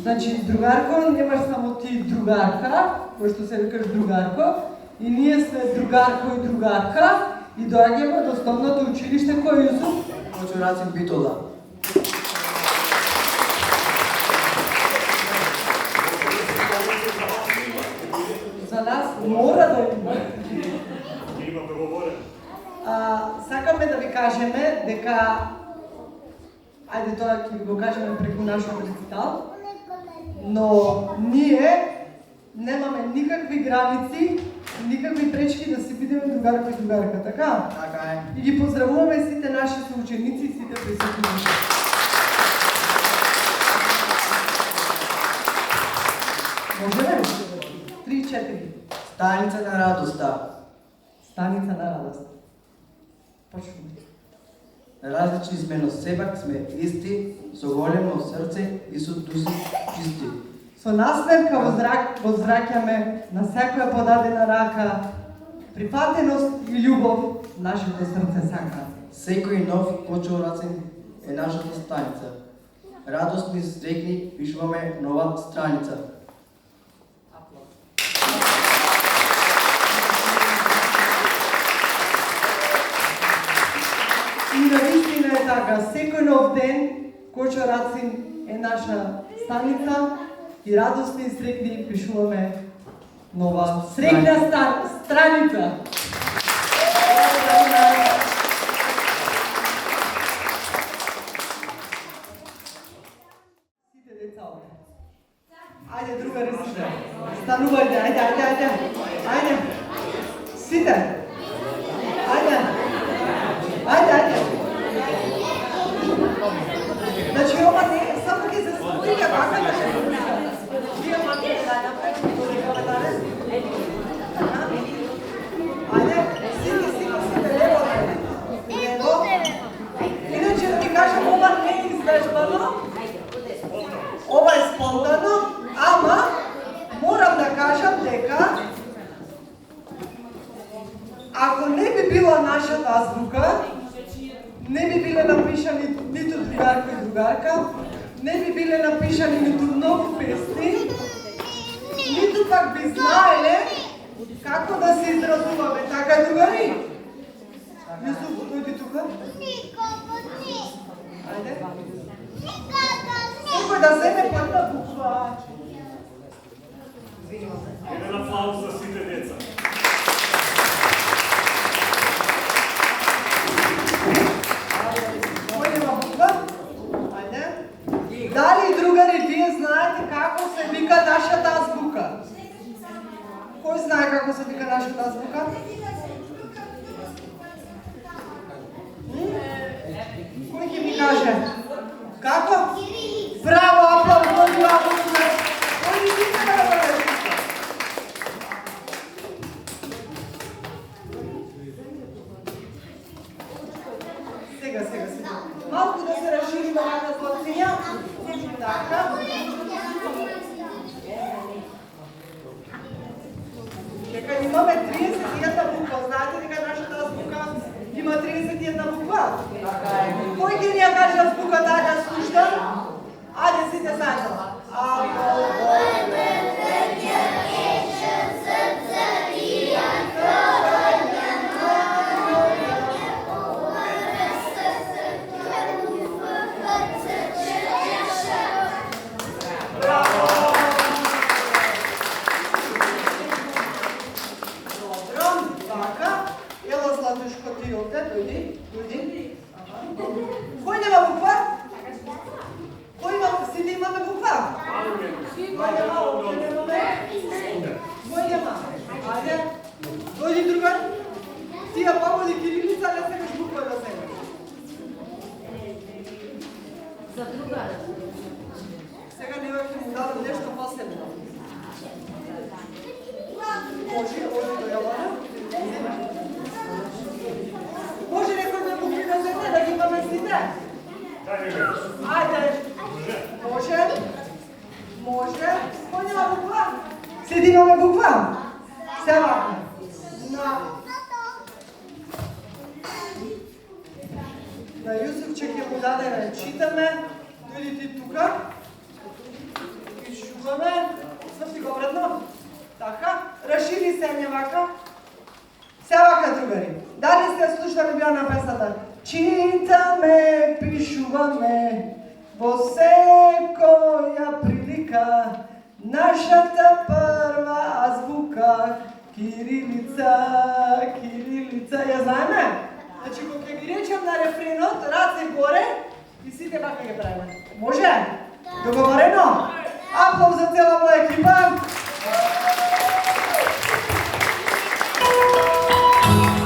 Значи, другарко, немаш само ти другарка, кој што се викаш другарко, и ние сме другарко и другарка, и доаѓаме до основното училиште кој Јусуф? Кочо Рацин Битола. За нас мора да има. Има договорен. Сакаме да ви кажеме дека, ајде тоа ќе ви го кажеме преку нашиот рецитал, но ние немаме никакви граници, никакви пречки да си бидеме другарко и другарка, така? Така е. И ги поздравуваме сите наши соученици и сите присутни. Можеме? 3-4. Станица на радоста. Станица на радост. Почнуваме. Различни сме, но сепак сме исти, со големо срце и со дуси чисти. Со насмевка возвраќаме на секоја подадена рака, прифатеност и љубов нашето срце сака. Секој нов Кочо Рацин е нашата станица. Радосни, среќни, пишуваме нова страница. И навистина е така, секој нов ден Кочо Рацин е наша станица и радосни и среќни пишуваме нова среќна страница. Сите деца овде. Ајде, другари сите. Станувајте, ајде. Сите. Ајде. Значи, ова не е, само ќе се спојка, така да се спојка. Вие мате да направите колегава данес? Ајде, сите, лево. Иначе да ви кажам, ова не е излежбано, ова е спонтано, ама морам да кажам дека ако не би била нашата азбука, не би биле напишани ниту другарко и другарка, не би биле напишани ниту многу песни, ниту пак би знаеле како да се изразуваме. Така, другари? Јусуф, дојди тука. Ајде. Некој да земе по една буква. Еден аплауз за сите деца. Дали, другари, вие знаете како се вика нашата азбука? Кој знае како се вика нашата азбука? Кој ќе ми каже? Како? Браво, аплауз, браво, кој ни вика да бъде? Сега. Малку да се разшири мојата златиња. Така. Дека имаме 31 буква. Знаете дека нашата азбука има 31 буква? Кој ќе ни ја каже азбуката да слушам? Ајде сите заедно. Кој нема буква? Кој има? Сите имаме буква? Кој нема? Ајде. Дојди другар. Тија помоди кирилица, не секаш буква да земеш. За другар. Сега не ќе му дадам нешто посебно. Може, оди до Јована. Може некој да букви да земе, да ги имаме сите? Ајде. Може. Кој нема буква? Сите имаме буква? Сега. На Јусуфче ќе му дадеме, читаме. Дојди ти тука. пишуваме, сврти го вредно. Така, расшири се не вака. Се вака, другари. Дали сте слушали била на песната? Читаме, пишуваме, во секоја прилика, нашата прва азбука, кирилица, кирилица, ја знаеме? Значи, кога ќе ги речем на рефренот, раце горе и сите вака ќе правиме. Може? Договорено? Аплауз за цела моја екипа.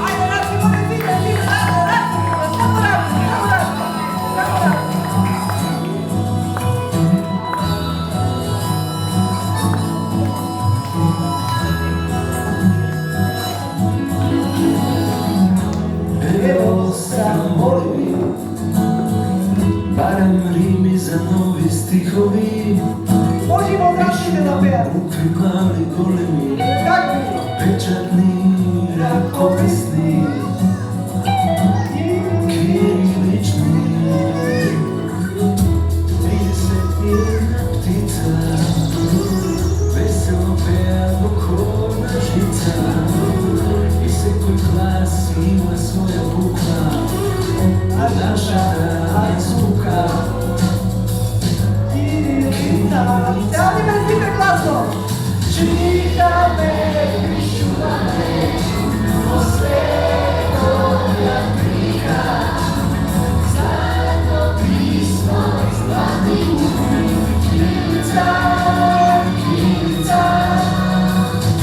Ајде, раце горе, сите, раце, само раце. Evo sam molim, barem rimi za novi stihovi. Можемо одрасите да пеат. Букви мали големи, Какви? печатни, ръкописни, кирилични. 31 птица, весело пеа во хорна жица. И секој клас има своја буква, нашата азбука. Сјади ме сите гласно! Читаме, пишуваме, во секоја прилика, заедно писмо, златни думи, кирилица, кирилица.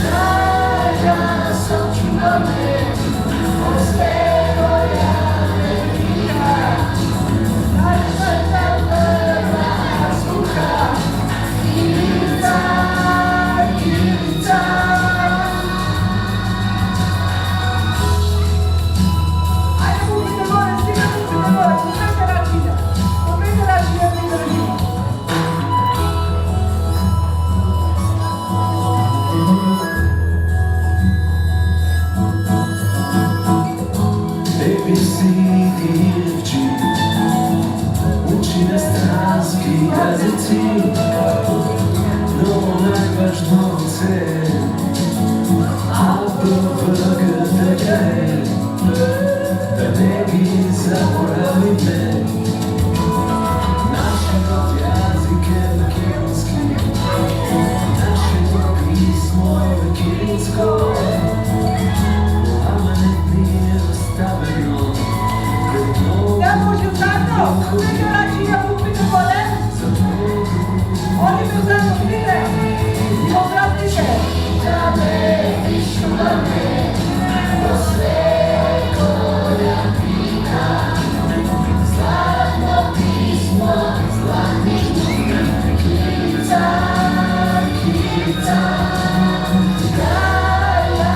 Дај да сочуваме, во секоја прилика, нашата прва азбука. Кирилица, кирилица. Ајде, бубите горе, стигате горе, помете рачите. Помете рачите, не држимо. Еписидивчи, учи на странски јазици, но најважно се АБВГДГ, да не ги заборавиме. Нашиот јазик е македонски, нашето писмо е кирилско, ама не ни е оставено пред многу. Не може заедно, помете рачите, бубите горе. Они ме заедно, видите? И обратите. Читаме, пишуваме, во секоја прилика, златно писмо, златни думи, кирилица, кирилица. Дај да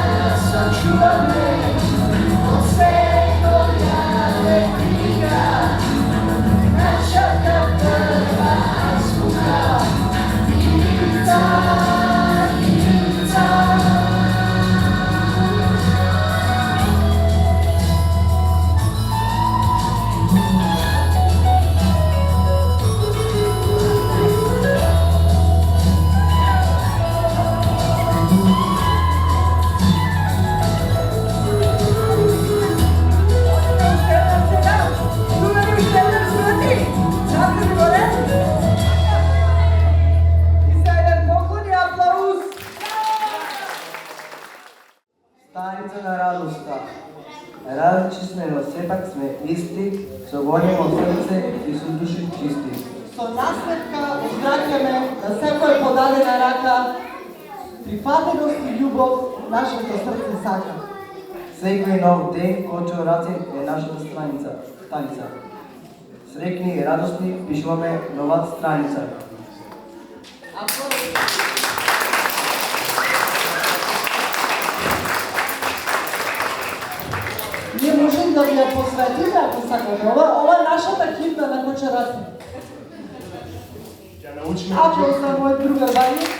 сочуваме, во секоја прилика, нашата прва азбука, кирилица, кирилица. Станица на радоста. Различни сме, но сепак сме исти, со големо срце и со души чисти. Со насмевка уздракаме на секој подадена рака, прифатеност и љубов нашето срце сака. Секој нов ден Кочо Раце е нашата станица. Срекни и радосни пишуваме нова страница. Ние можем да ви ја посветиме, ако сакате. Ова е нашата химна на Кочо Раце. Ќе научиме Аплауз за мој другар Вајник.